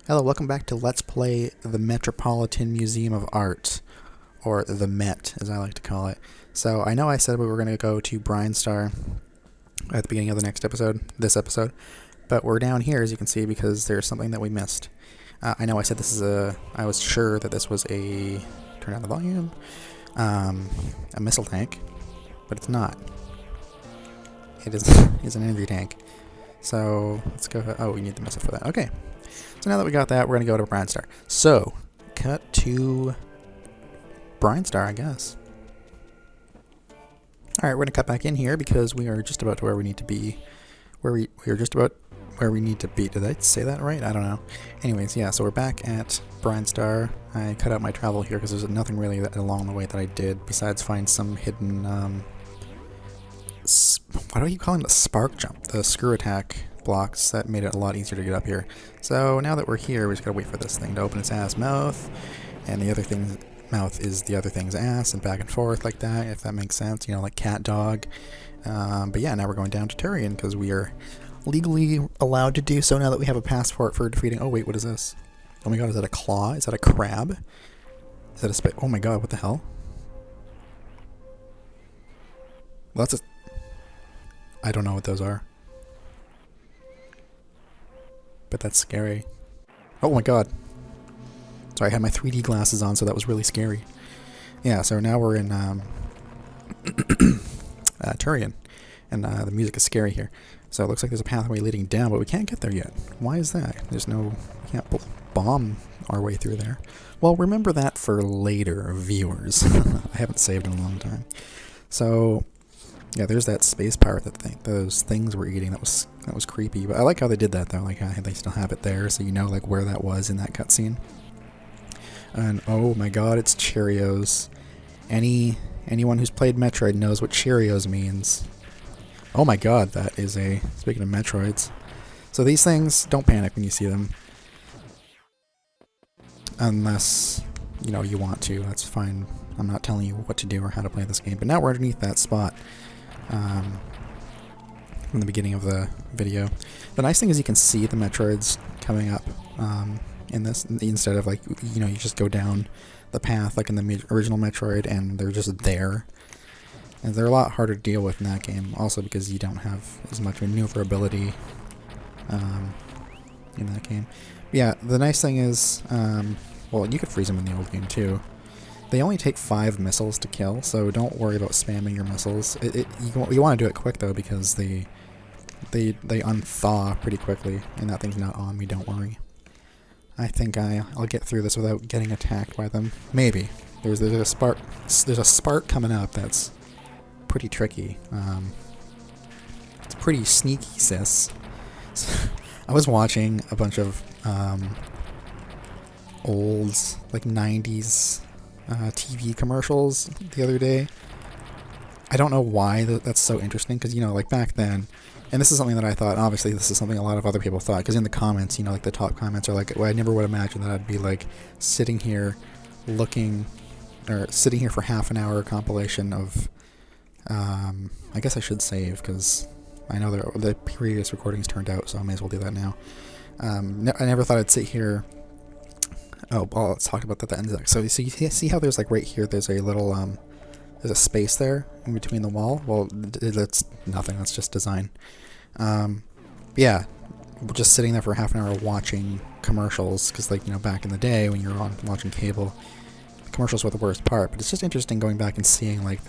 Hello, welcome back to Let's Play the Metropolitan Museum of Art, or the Met, as I like to call it. So, I know I said we were going to go to Brinestar at the beginning of the next episode, this episode, but we're down here, as you can see, because there's something that we missed. I know I said this is I was sure that this was turn down the volume, a missile tank, but it's not. It is an energy tank. So, let's go, oh, we need the missile for that, okay. So now that we got that, we're going to go to Brinestar. So, cut to Brinestar, I guess. Alright, we're going to cut back in here because we are just about to where we need to be. We are just about where we need to be. Did I say that right? I don't know. Anyways, yeah, so we're back at Brinestar. I cut out my travel here because there's nothing really along the way that I did besides find some hidden, what are you calling the spark jump? The screw attack blocks that made it a lot easier to get up here. So now that we're here, we just gotta wait for this thing to open its ass mouth, and the other thing's mouth is the other thing's ass, and back and forth like that, if that makes sense, you know, like cat dog. But yeah, now we're going down to Tourian because we are legally allowed to do so now that we have a passport for defeating. Oh wait, what is this? Oh my god, is that a claw? Is that a crab? Is that a oh my god, what the hell? Well, that's a I don't know what those are. But that's scary. Oh my god. Sorry, I had my 3D glasses on, so that was really scary. Yeah, so now we're in Tourian, and the music is scary here. So it looks like there's a pathway leading down, but we can't get there yet. Why is that? We can't bomb our way through there. Well, remember that for later, viewers. I haven't saved in a long time. So yeah, there's that space pirate those things were eating. That was creepy. But I like how they did that though. Like how they still have it there, so you know like where that was in that cutscene. And oh my god, it's cheerios. Anyone who's played Metroid knows what cheerios means. Oh my god, that is speaking of Metroids. So these things, don't panic when you see them. Unless, you know, you want to. That's fine. I'm not telling you what to do or how to play this game. But now we're underneath that spot. From the beginning of the video. The nice thing is you can see the Metroids coming up in this, instead of like, you know, you just go down the path like in the original Metroid and they're just there. And they're a lot harder to deal with in that game, also because you don't have as much maneuverability in that game. But yeah, the nice thing is, well, you could freeze them in the old game too. They only take 5 missiles to kill, so don't worry about spamming your missiles. You want to do it quick though, because they unthaw pretty quickly, and that thing's not on me. Don't worry. I think I'll get through this without getting attacked by them. Maybe. There's a spark coming up that's pretty tricky. It's pretty sneaky, sis. I was watching a bunch of old like 90s TV commercials the other day. I don't know why that's so interesting, because, you know, like back then, and this is something that I thought, obviously this is something a lot of other people thought, because in the comments, you know, like the top comments are like, well, I never would imagine that I'd be like sitting here for half an hour compilation of, I guess I should save, because I know the previous recordings turned out, so I may as well do that now. I never thought I'd sit here. Oh, well, let's talk about that at the end of that. So you see how there's like right here, there's a little, there's a space there in between the wall? Well, that's nothing, that's just design. Yeah, just sitting there for half an hour watching commercials, because like, you know, back in the day when you were watching cable, commercials were the worst part, but it's just interesting going back and seeing like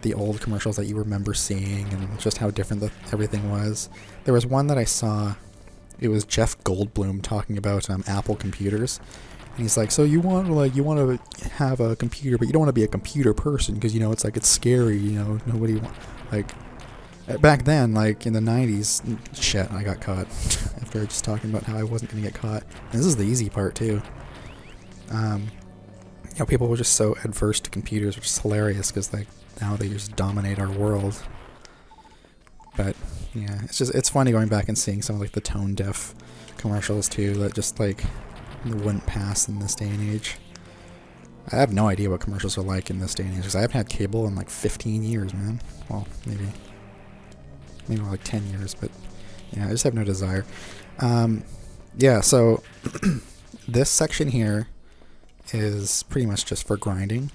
the old commercials that you remember seeing and just how different everything was. There was one that I saw. It was Jeff Goldblum talking about Apple computers, and he's like, "So you want to have a computer, but you don't want to be a computer person because, you know, it's like it's scary, you know, nobody like." Back then, like in the 90s, shit, I got caught after just talking about how I wasn't gonna get caught. And this is the easy part too. You know, people were just so adverse to computers, which is hilarious because like now they just dominate our world. But yeah, it's funny going back and seeing some of like the tone deaf commercials too that just like wouldn't pass in this day and age. I have no idea what commercials are like in this day and age because I haven't had cable in like 15 years, man. Well, maybe like 10 years, but yeah, I just have no desire. Yeah, so This section here is pretty much just for grinding.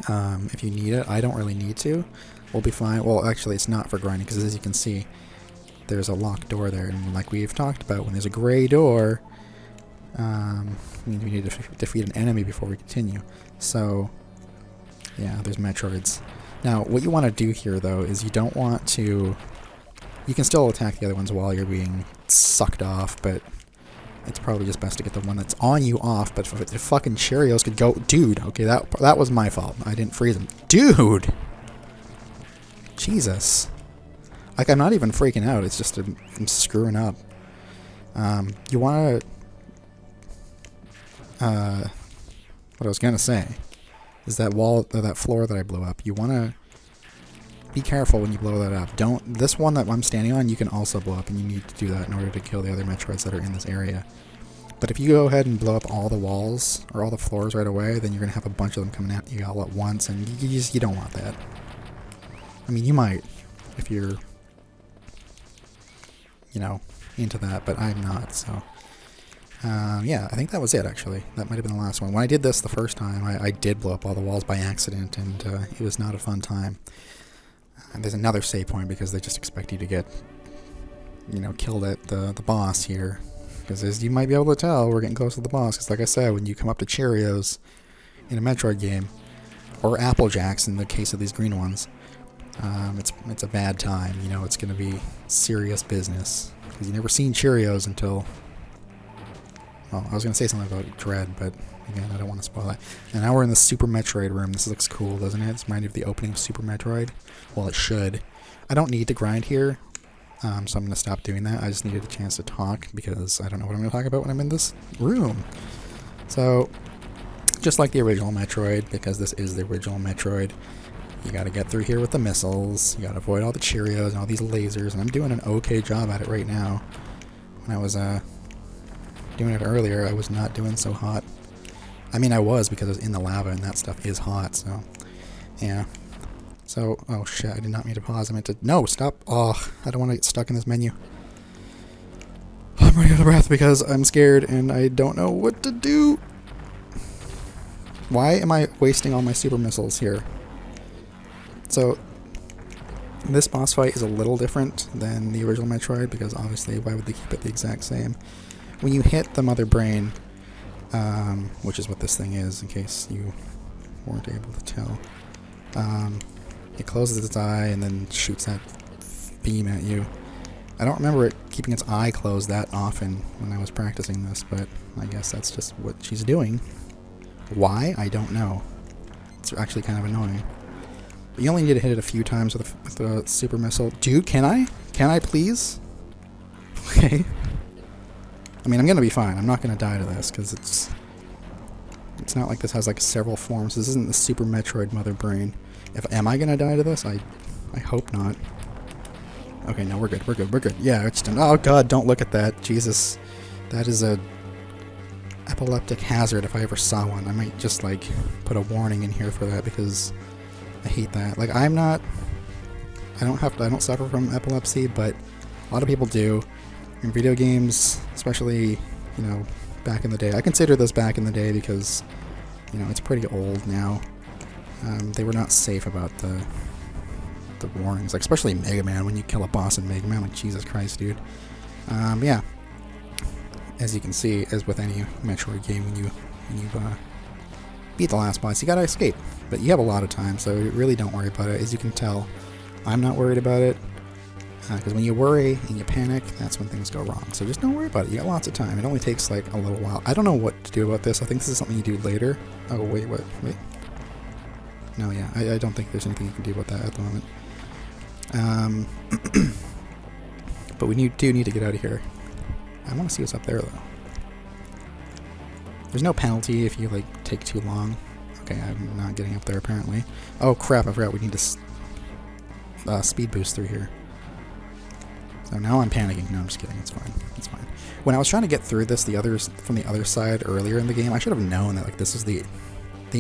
If you need it, I don't really need to. We'll be fine. Well, actually, it's not for grinding because, as you can see, there's a locked door there, and like we've talked about, when there's a gray door, we need to defeat an enemy before we continue. So, yeah, there's Metroids. Now, what you want to do here, though, is you don't want to... You can still attack the other ones while you're being sucked off, but it's probably just best to get the one that's on you off. But if the fucking Cheerios could go... Dude, okay, that was my fault. I didn't freeze him. Dude! Jesus. Like, I'm not even freaking out. It's just I'm screwing up. You want to... what I was going to say is that wall, that floor that I blew up, you want to be careful when you blow that up. This one that I'm standing on, you can also blow up, and you need to do that in order to kill the other Metroids that are in this area. But if you go ahead and blow up all the walls, or all the floors right away, then you're going to have a bunch of them coming at you all at once, and you don't want that. I mean, you might, if you're, you know, into that, but I'm not, so... yeah, I think that was it, actually. That might have been the last one. When I did this the first time, I did blow up all the walls by accident, and it was not a fun time. And there's another save point, because they just expect you to get, you know, killed at the boss here. Because as you might be able to tell, we're getting close to the boss. Because like I said, when you come up to Cheerios in a Metroid game, or Apple Jacks in the case of these green ones, it's a bad time. You know, it's going to be serious business. Because you've never seen Cheerios until... Well, I was going to say something about Dread, but again, I don't want to spoil that. And now we're in the Super Metroid room. This looks cool, doesn't it? It's reminded me of the opening of Super Metroid. Well, it should. I don't need to grind here, so I'm going to stop doing that. I just needed a chance to talk, because I don't know what I'm going to talk about when I'm in this room. So, just like the original Metroid, because this is the original Metroid, you got to get through here with the missiles. You got to avoid all the Cheerios and all these lasers, and I'm doing an okay job at it right now. When I was, doing it earlier, I was not doing so hot. I mean, I was, because I was in the lava and that stuff is hot, so yeah. So, oh shit, I did not mean to pause. I meant to... No, stop. Oh, I don't want to get stuck in this menu. I'm running out of breath because I'm scared and I don't know what to do. Why am I wasting all my super missiles here? So, this boss fight is a little different than the original Metroid, because obviously, why would they keep it the exact same? When you hit the Mother Brain, which is what this thing is, in case you weren't able to tell, it closes its eye and then shoots that beam at you. I don't remember it keeping its eye closed that often when I was practicing this, but I guess that's just what she's doing. Why? I don't know. It's actually kind of annoying. But you only need to hit it a few times with the super missile. Dude, can I? Can I please? Okay. I mean, I'm gonna be fine. I'm not gonna die to this, because it's not like this has like several forms. This isn't the Super Metroid Mother Brain. Am I gonna die to this? I hope not. Okay, no, we're good. We're good. We're good. Yeah, it's done. Oh god, don't look at that. Jesus, that is a epileptic hazard if I ever saw one. I might just like put a warning in here for that, because I hate that. Like, I don't suffer from epilepsy, but a lot of people do. In video games, especially, you know, back in the day. I consider this back in the day because, you know, it's pretty old now. They were not safe about the warnings, like especially Mega Man. When you kill a boss in Mega Man, like Jesus Christ, dude. Yeah. As you can see, as with any Metroid game, when you beat the last boss, you gotta escape. But you have a lot of time, so really don't worry about it. As you can tell, I'm not worried about it. Because when you worry and you panic, that's when things go wrong. So just don't worry about it. You got lots of time. It only takes like a little while. I don't know what to do about this. I think this is something you do later. Oh, wait. No, yeah. I don't think there's anything you can do about that at the moment. But we do need to get out of here. I want to see what's up there, though. There's no penalty if you, like, take too long. Okay, I'm not getting up there, apparently. Oh, crap. I forgot we need to speed boost through here. So now I'm panicking. No, I'm just kidding. It's fine. It's fine. When I was trying to get through this, from the other side earlier in the game, I should have known that like this is the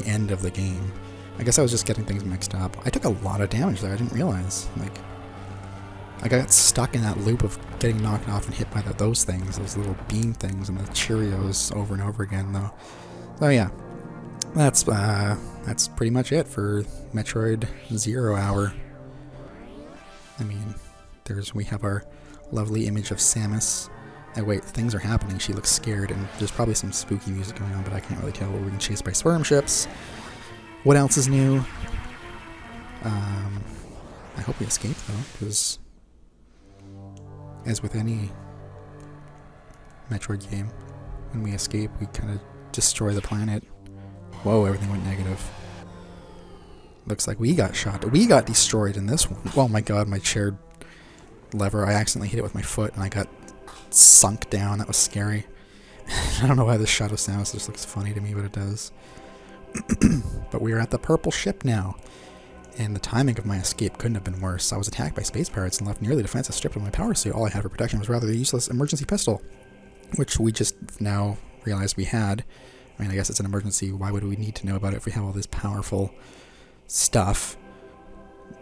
end of the game. I guess I was just getting things mixed up. I took a lot of damage there. I didn't realize. Like, I got stuck in that loop of getting knocked off and hit by those things, those little beam things, and the cheerios over and over again, though. So yeah, that's pretty much it for Metroid 0 Hour. I mean, we have our lovely image of Samus. Oh wait, things are happening. She looks scared, and there's probably some spooky music going on, but I can't really tell. We're being chased by swarm ships. What else is new? I hope we escape, though, because as with any Metroid game, when we escape, we kind of destroy the planet. Whoa, everything went negative. Looks like we got shot. We got destroyed in this one. Oh my god, my chair lever, I accidentally hit it with my foot, and I got sunk down. That was scary. I don't know why this shot of Samus just looks funny to me, but it does. But we are at the purple ship now, and the timing of my escape couldn't have been worse. I was attacked by space pirates and left nearly defenseless, stripped of my power suit. All I had for protection was rather the useless emergency pistol, which we just now realized we had. I mean, I guess it's an emergency. Why would we need to know about it if we have all this powerful stuff?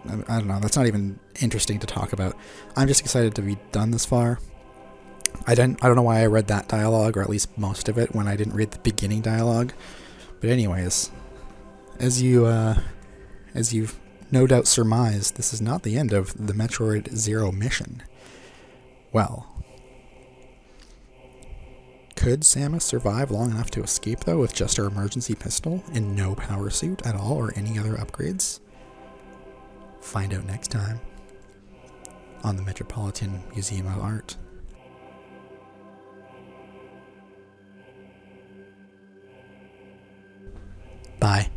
I don't know. That's not even interesting to talk about. I'm just excited to be done this far. I don't know why I read that dialogue, or at least most of it, when I didn't read the beginning dialogue. But anyways, as you've no doubt surmised, this is not the end of the Metroid Zero mission. Well, could Samus survive long enough to escape, though, with just her emergency pistol and no power suit at all, or any other upgrades? Find out next time on the Metropolitan Museum of Art. Bye.